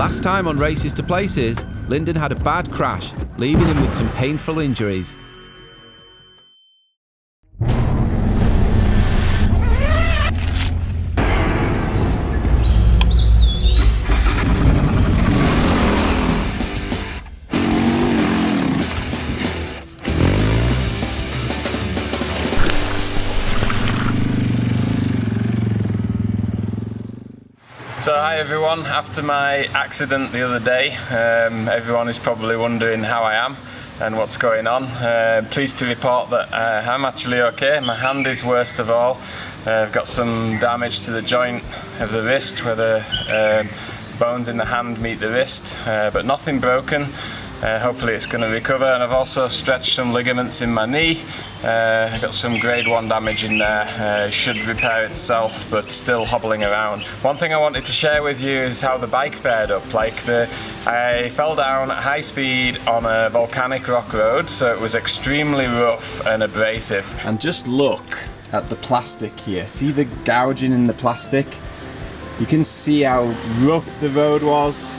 Last time on Races to Places, Lyndon had a bad crash, leaving him with some painful injuries. So hi everyone, after my accident the other day, everyone is probably wondering how I am and what's going on. Pleased to report that I'm actually okay. My hand is worst of all. I've got some damage to the joint of the wrist where the bones in the hand meet the wrist, but nothing broken. Hopefully it's going to recover, and I've also stretched some ligaments in my knee. I've got some grade 1 damage in there. It should repair itself, but still hobbling around. One thing I wanted to share with you is how the bike fared up. I fell down at high speed on a volcanic rock road, so it was extremely rough and abrasive. And just look at the plastic here. See the gouging in the plastic? You can see how rough the road was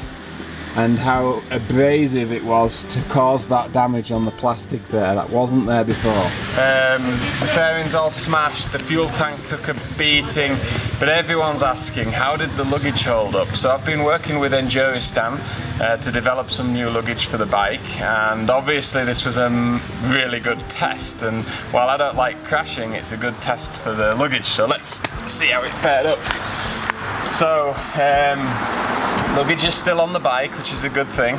and how abrasive it was to cause that damage on the plastic there. That wasn't there before. The fairing's all smashed, the fuel tank took a beating, but everyone's asking, how did the luggage hold up? So I've been working with Enduristan to develop some new luggage for the bike, and obviously this was a really good test, and while I don't like crashing, it's a good test for the luggage, so let's see how it fared up. So, luggage is still on the bike, which is a good thing.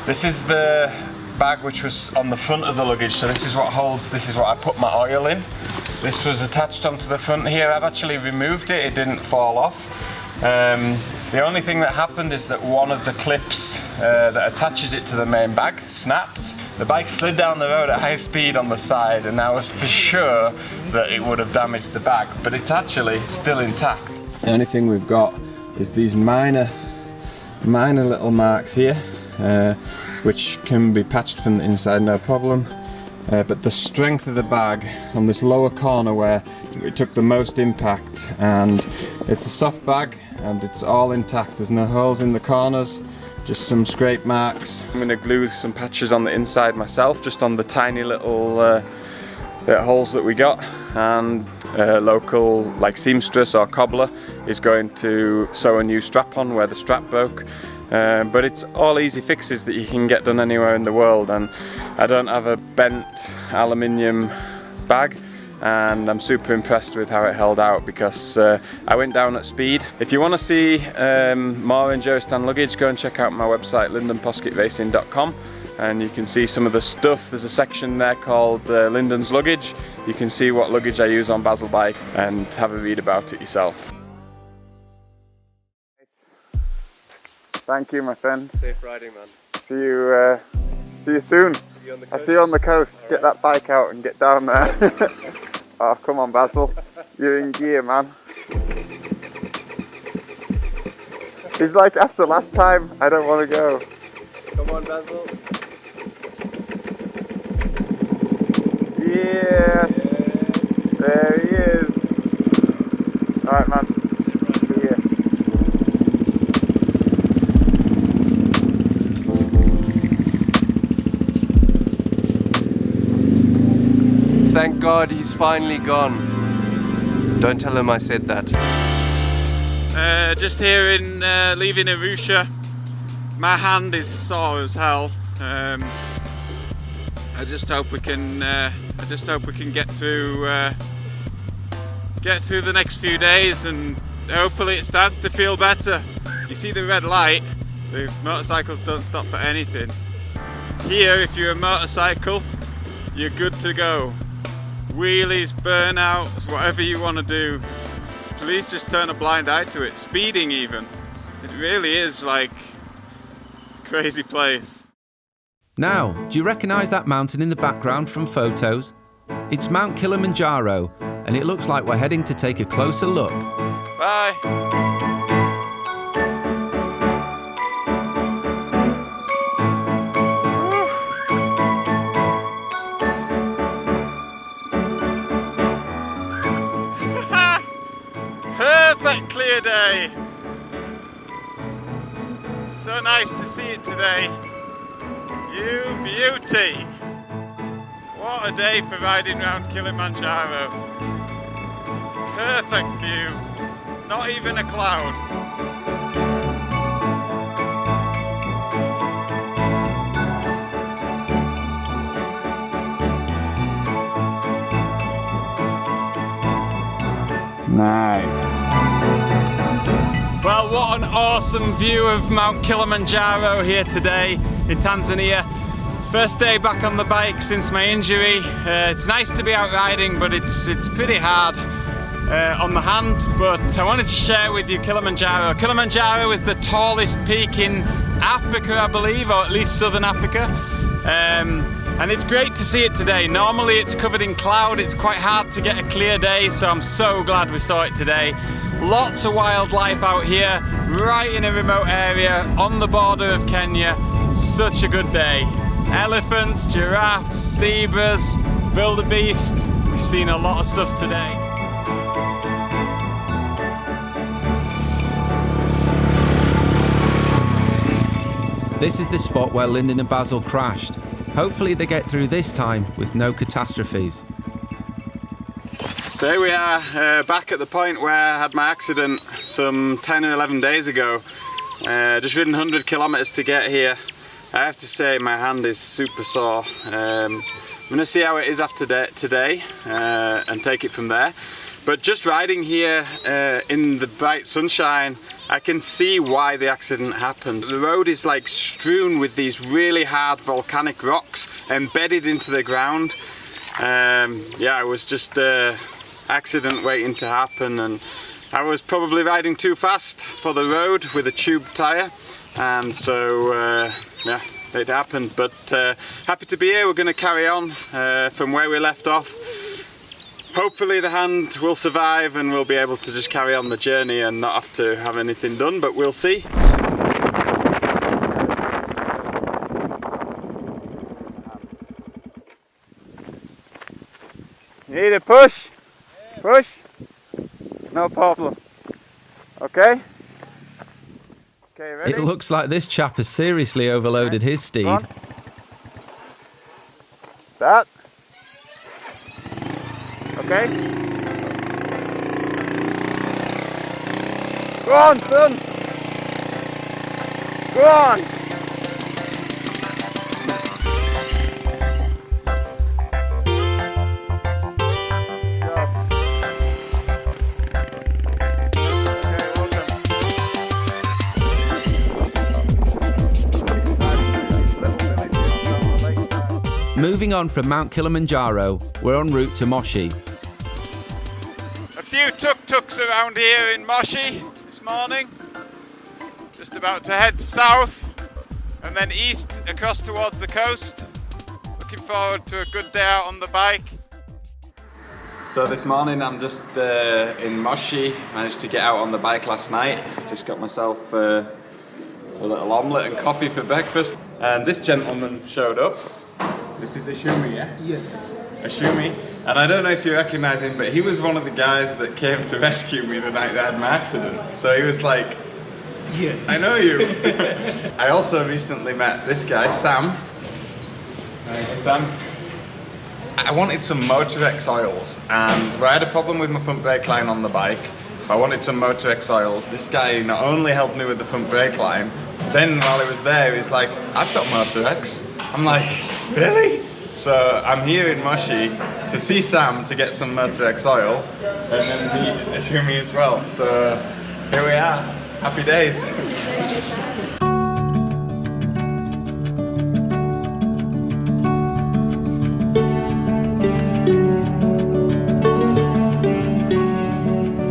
This is the bag which was on the front of the luggage, so this is what I put my oil in. This was attached onto the front here. I've actually removed it, it didn't fall off. The only thing that happened is that one of the clips that attaches it to the main bag snapped. The bike slid down the road at high speed on the side, and I was for sure that it would have damaged the bag, but it's actually still intact. The only thing we've got is these minor little marks here, which can be patched from the inside, no problem. But the strength of the bag on this lower corner where it took the most impact, and it's a soft bag and it's all intact. There's no holes in the corners, just some scrape marks. I'm going to glue some patches on the inside myself, just on the tiny little holes that we got, and a local seamstress or cobbler is going to sew a new strap on where the strap broke. But it's all easy fixes that you can get done anywhere in the world, and I don't have a bent aluminium bag, and I'm super impressed with how it held out because I went down at speed. If you want to see more Enduristan luggage, go and check out my website lyndonposkittracing.com, and you can see some of the stuff. There's a section there called Lyndon's Luggage. You can see what luggage I use on Basel bike and have a read about it yourself. Thank you, my friend. Safe riding, man. See you soon. See you on the coast. I'll see you on the coast. All Get right. that bike out and get down there. Oh, come on, Basil. You're in gear, man. He's like, after last time, I don't want to go. Come on, Basil. Yes. There he is. Alright, man. See ya. Thank God he's finally gone. Don't tell him I said that. Just here in leaving Arusha. My hand is sore as hell. I just hope we can get through the next few days, and hopefully it starts to feel better. You see the red light, the motorcycles don't stop for anything. Here, if you're a motorcycle, you're good to go. Wheelies, burnouts, whatever you want to do, please just turn a blind eye to it. Speeding even. It really is like a crazy place. Now, do you recognise that mountain in the background from photos? It's Mount Kilimanjaro, and it looks like we're heading to take a closer look. Bye! Perfect clear day! So nice to see it today. You beauty! What a day for riding around Kilimanjaro. Perfect view. Not even a cloud. Nice. Well, what an awesome view of Mount Kilimanjaro here today in Tanzania. First day back on the bike since my injury. It's nice to be out riding, but it's pretty hard on the hand. But I wanted to share with you Kilimanjaro. Kilimanjaro is the tallest peak in Africa, I believe, or at least Southern Africa. And it's great to see it today. Normally it's covered in cloud, it's quite hard to get a clear day, so I'm so glad we saw it today. Lots of wildlife out here, right in a remote area, on the border of Kenya. Such a good day. Elephants, giraffes, zebras, wildebeest. We've seen a lot of stuff today. This is the spot where Lyndon and Basil crashed. Hopefully they get through this time with no catastrophes. So here we are, back at the point where I had my accident some 10 or 11 days ago. Just ridden 100 kilometers to get here. I have to say my hand is super sore. I'm going to see how it is after today and take it from there. But just riding here in the bright sunshine, I can see why the accident happened. The road is like strewn with these really hard volcanic rocks embedded into the ground. Yeah, it was just an accident waiting to happen, and I was probably riding too fast for the road with a tube tyre, and so yeah, it happened. But happy to be here. We're going to carry on from where we left off. Hopefully the hand will survive and we'll be able to just carry on the journey and not have to have anything done, but we'll see. You need a push? Push? No problem. Okay? Okay, ready? It looks like this chap has seriously overloaded his steed. Start. Okay. Go on, son. Go on. Moving on from Mount Kilimanjaro, we're en route to Moshi. A few tuk-tuks around here in Moshi this morning. Just about to head south and then east across towards the coast. Looking forward to a good day out on the bike. So this morning I'm just in Moshi. Managed to get out on the bike last night. Just got myself a little omelette and coffee for breakfast. And this gentleman showed up. This is Ashumi, yeah? Yes. Ashumi. And I don't know if you recognise him, but he was one of the guys that came to rescue me the night that I had my accident. So he was like, yeah, I know you. I also recently met this guy, Sam. Hey, Sam. I wanted some Motorex oils, and I had a problem with my front brake line on the bike. I wanted some Motorex oils. This guy not only helped me with the front brake line, then while he was there, he's like, I've got Motorex. I'm like, really? So I'm here in Moshi to see Sam to get some Motorex oil, and then meet Ashumi as well. So here we are. Happy days.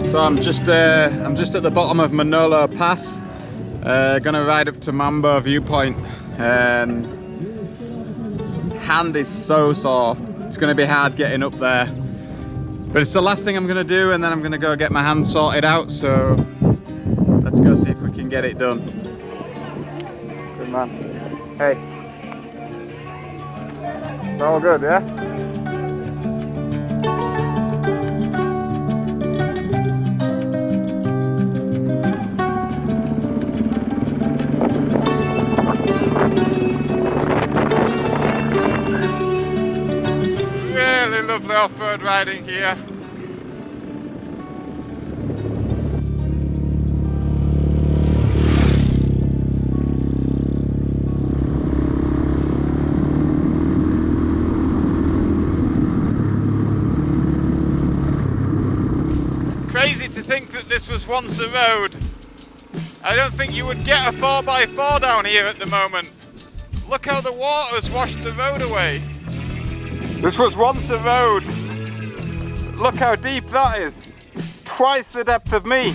So I'm just at the bottom of Mambo Pass. Gonna ride up to Mambo Viewpoint. Hand is so sore. It's gonna be hard getting up there. But it's the last thing I'm gonna do, and then I'm gonna go get my hand sorted out. So let's go see if we can get it done. Good man. Hey. It's all good, yeah? the off-road riding here. Crazy to think that this was once a road. I don't think you would get a 4x4 down here at the moment. Look how the water's washed the road away. This was once a road. Look how deep that is. It's twice the depth of me.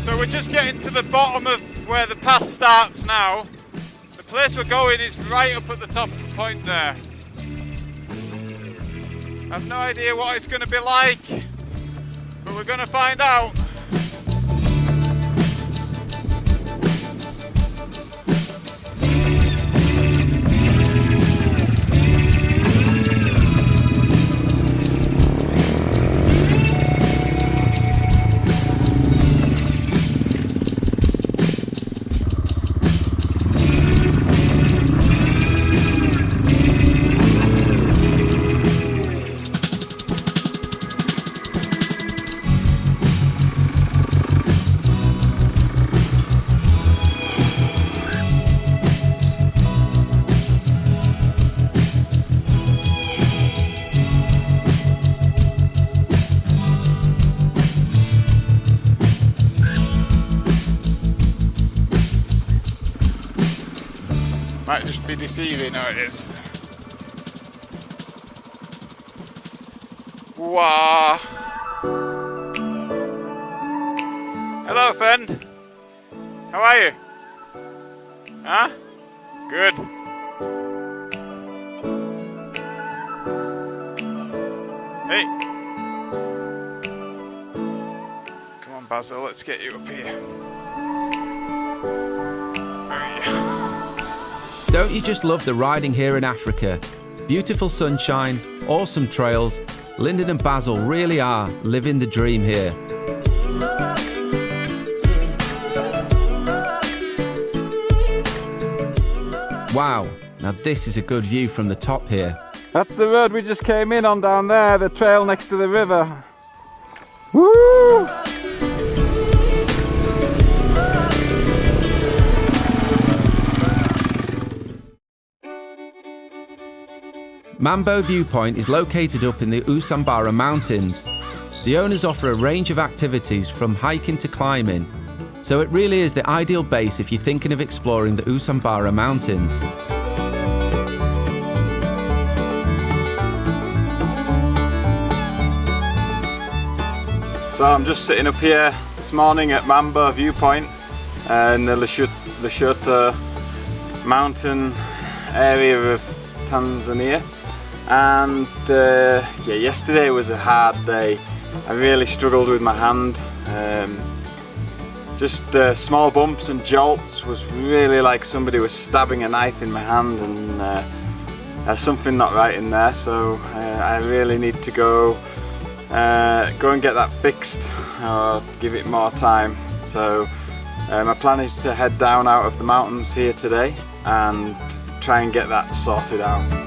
So we're just getting to the bottom of where the pass starts now. The place we're going is right up at the top of the point there. I've no idea what it's going to be like, but we're going to find out. Might just be deceiving, no it is. Wow. Hello friend. How are you? Huh? Good. Hey. Come on Basil, let's get you up here. Don't you just love the riding here in Africa? Beautiful sunshine, awesome trails. Lyndon and Basil really are living the dream here. Wow, now this is a good view from the top here. That's the road we just came in on down there, the trail next to the river. Woo! Mambo Viewpoint is located up in the Usambara Mountains. The owners offer a range of activities from hiking to climbing, so it really is the ideal base if you're thinking of exploring the Usambara Mountains. So I'm just sitting up here this morning at Mamba Viewpoint in the Lushoto mountain area of Tanzania. And yeah, yesterday was a hard day. I really struggled with my hand. Just small bumps and jolts was really like somebody was stabbing a knife in my hand, and there's something not right in there, so I really need to go and get that fixed or give it more time. So my plan is to head down out of the mountains here today and try and get that sorted out.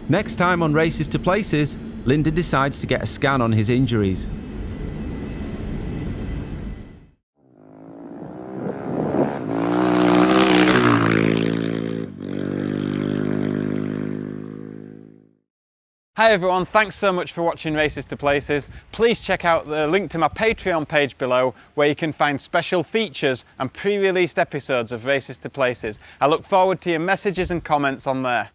Next time on Races to Places, Lyndon decides to get a scan on his injuries. Hi everyone, thanks so much for watching Races to Places. Please check out the link to my Patreon page below where you can find special features and pre-released episodes of Races to Places. I look forward to your messages and comments on there.